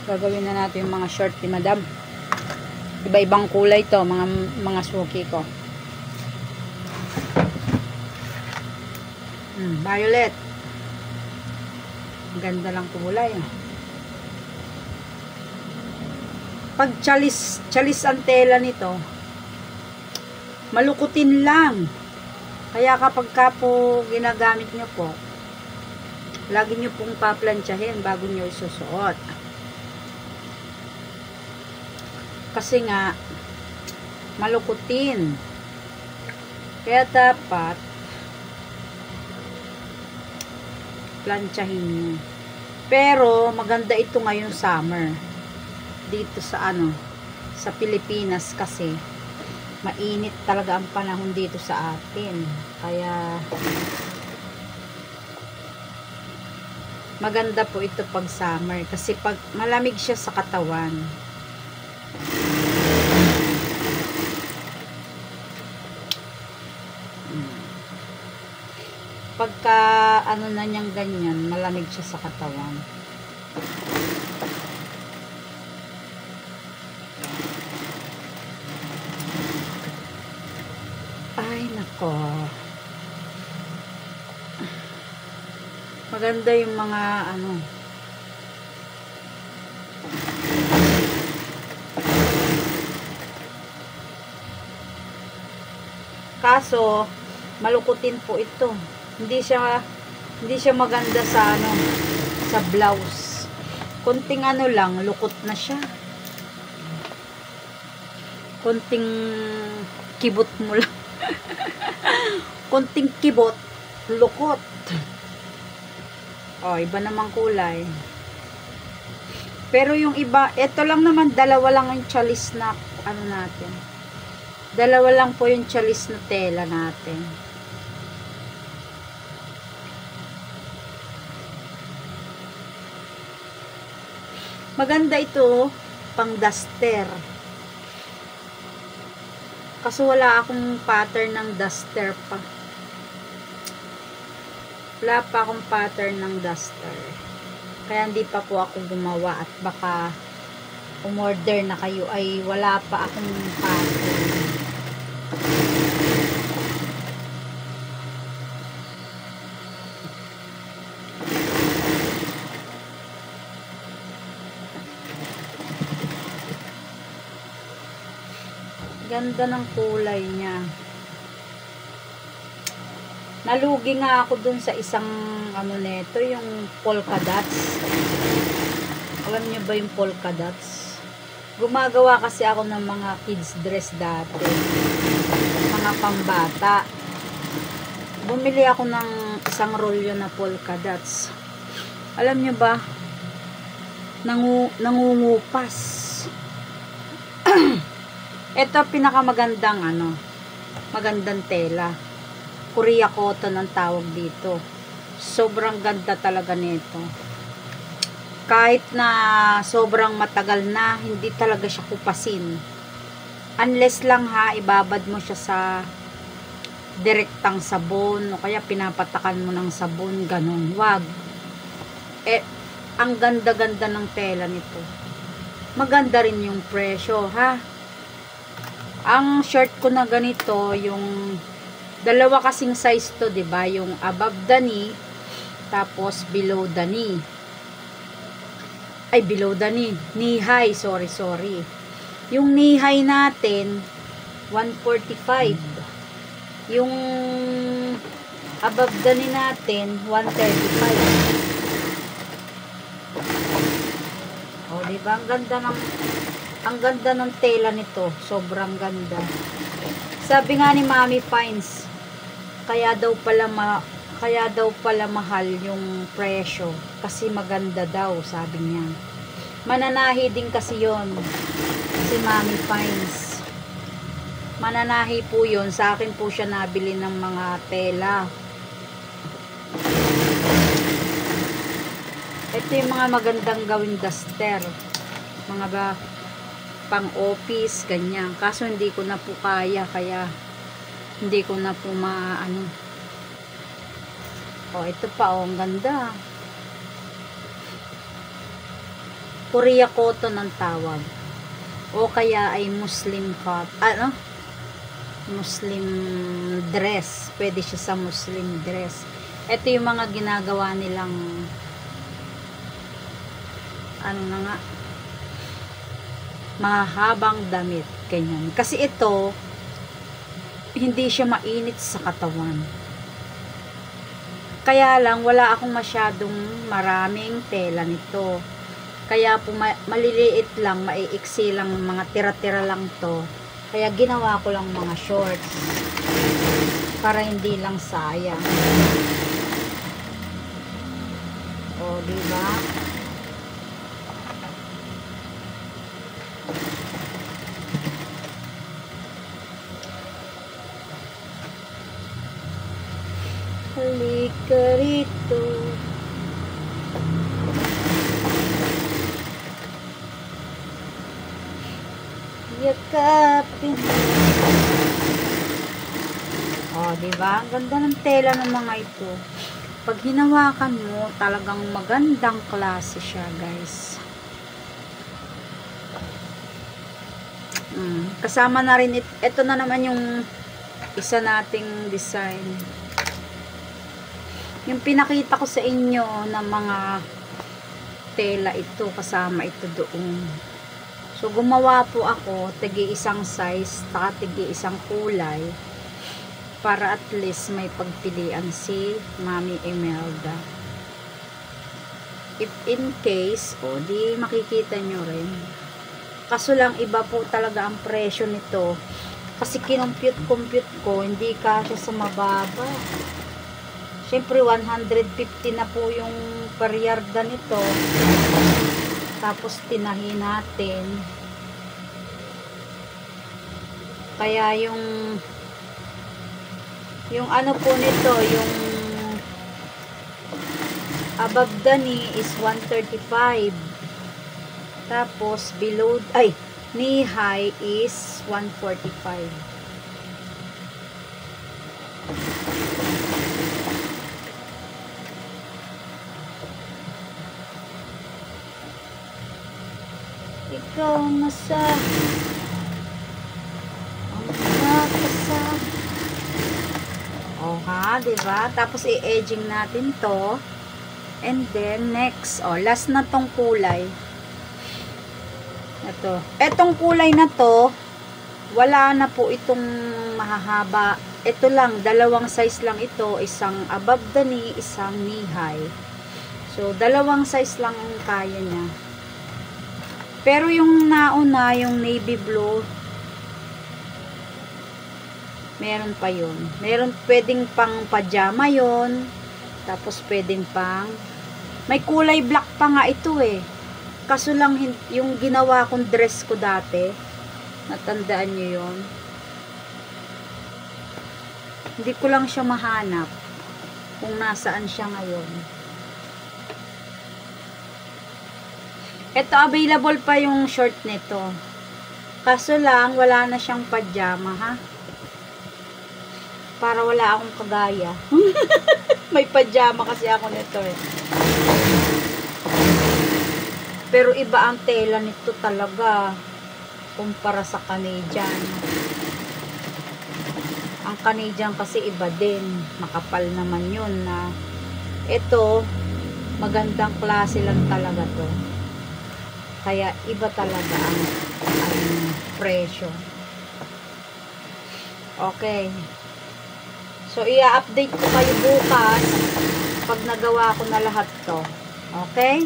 Gagawin na natin yung mga short ni Madam. Iba-ibang kulay to, mga suki ko. Violet. Ganda lang kulay. Pag chalis ang tela nito, malukutin lang. Kaya kapag ka po ginagamit nyo po, lagi nyo pong paplansyahin bago nyo isusuot. Kasi nga, malukutin. Kaya dapat, plansyahin nyo. Pero, maganda ito ngayon summer. Dito sa sa Pilipinas kasi, mainit talaga ang panahon dito sa atin. Kaya maganda po ito pag summer kasi pag malamig siya sa katawan. Pagka na niyang ganyan, malamig siya sa katawan. Ay, nako. Maganda yung mga kaso, malukutin po ito. Hindi siya maganda sa sa blouse. Konting lang, lukot na siya. Konting kibot mo lang. Konting kibot, lukot. Oh, iba namang kulay. Pero yung iba, ito lang naman, dalawa lang yung chalis na natin. Dalawa lang po yung chalis na tela natin. Maganda ito pang duster. Kaso wala akong pattern ng duster pa. Wala pa akong pattern ng duster. Kaya hindi pa po ako gumawa at baka umorder na kayo ay wala pa akong pattern. Ganda ng kulay niya. Nalugi nga ako dun sa isang neto, yung polka dots. Alam niyo ba yung polka dots? Gumagawa kasi ako ng mga kids dress dati. Mga pambata. Bumili ako ng isang rolyo na polka dots. Alam niyo ba? Nangungupas. Ito pinakamagandang magandang tela. Korea cotton ang tawag dito. Sobrang ganda talaga nito. Kahit na sobrang matagal na, hindi talaga siya kupasin. Unless lang ibabad mo siya sa direktang sabon o kaya pinapatakan mo ng sabon, ganun. Wag. Ang ganda-ganda ng tela nito. Maganda rin yung presyo, Ang shirt ko na ganito, yung dalawa kasing size to, 'di ba? Yung above the knee, tapos below the knee. Ay, below the knee. Knee high, sorry. Yung knee high natin, 145. Yung above the knee natin, 135. Oh, 'di ba? Ang ganda ng tela nito. Sobrang ganda. Sabi nga ni Mami Finds, kaya daw pala mahal yung presyo. Kasi maganda daw, sabi niya. Mananahi din kasi yon si Mami Finds. Mananahi po yun. Sa akin po siya nabili ng mga tela. Ito yung mga magandang gawing duster. Mga pang office, ganyan. Kaso hindi ko na po kaya, kaya hindi ko na po ito pa, ang ganda. Korea cotton ang tawag. O kaya ay Muslim cut. Muslim dress. Pwede siya sa Muslim dress. Ito yung mga ginagawa nilang mahabang damit. Ganyan. Kasi ito, hindi siya mainit sa katawan. Kaya lang, wala akong masyadong maraming tela nito. Kaya po maliliit lang, maiiksi lang, mga tira-tira lang to. Kaya ginawa ko lang mga shorts. Para hindi lang sayang. O, diba? Halika rito. Yakapin. Oh, diba? Ang ganda ng tela ng mga ito. Pag hinawakan mo, talagang magandang klase siya, guys. Kasama na rin ito na naman yung isa nating design. Yung pinakita ko sa inyo na mga tela ito, kasama ito doon. So, gumawa po ako, tigi isang size, tigi isang kulay, para at least may pagpilian si Mami Imelda. If in case, di makikita nyo rin. Kaso lang, iba po talaga ang presyo nito. Kasi kinompute ko, hindi kasya sa mababa. Siyempre, 150 na po yung per yarda nito. Tapos, tinahi natin. Kaya yung ano po nito, yung above the knee is 135. Tapos, knee high is 145. Ikaw nasa ang nakasama. Diba? Tapos i-edging natin to. And then next, last na tong kulay. Ito. Etong kulay na to, wala na po itong mahahaba. Ito lang, dalawang size lang ito, isang above the knee, isang knee high. So, dalawang size lang ang kaya niya. Pero yung nauna, yung navy blue, meron pa yun. Meron pwedeng pang pajama yon. Tapos pwedeng pang may kulay black pa nga ito eh. Kaso lang yung ginawa kong dress ko dati, natandaan nyo yun. Hindi ko lang siya mahanap kung nasaan siya ngayon. Ito, available pa yung short nito. Kaso lang, wala na siyang pajama, ha? Para wala akong kagaya. May pajama kasi ako nito eh. Pero iba ang tela nito talaga kumpara sa Canadian. Ang Canadian kasi iba din. Makapal naman yun na. Ito, magandang klase lang talaga to. Kaya iba talaga ang presyo. Okay. So, i-update ko kayo bukas pag nagawa ko na lahat to. Okay?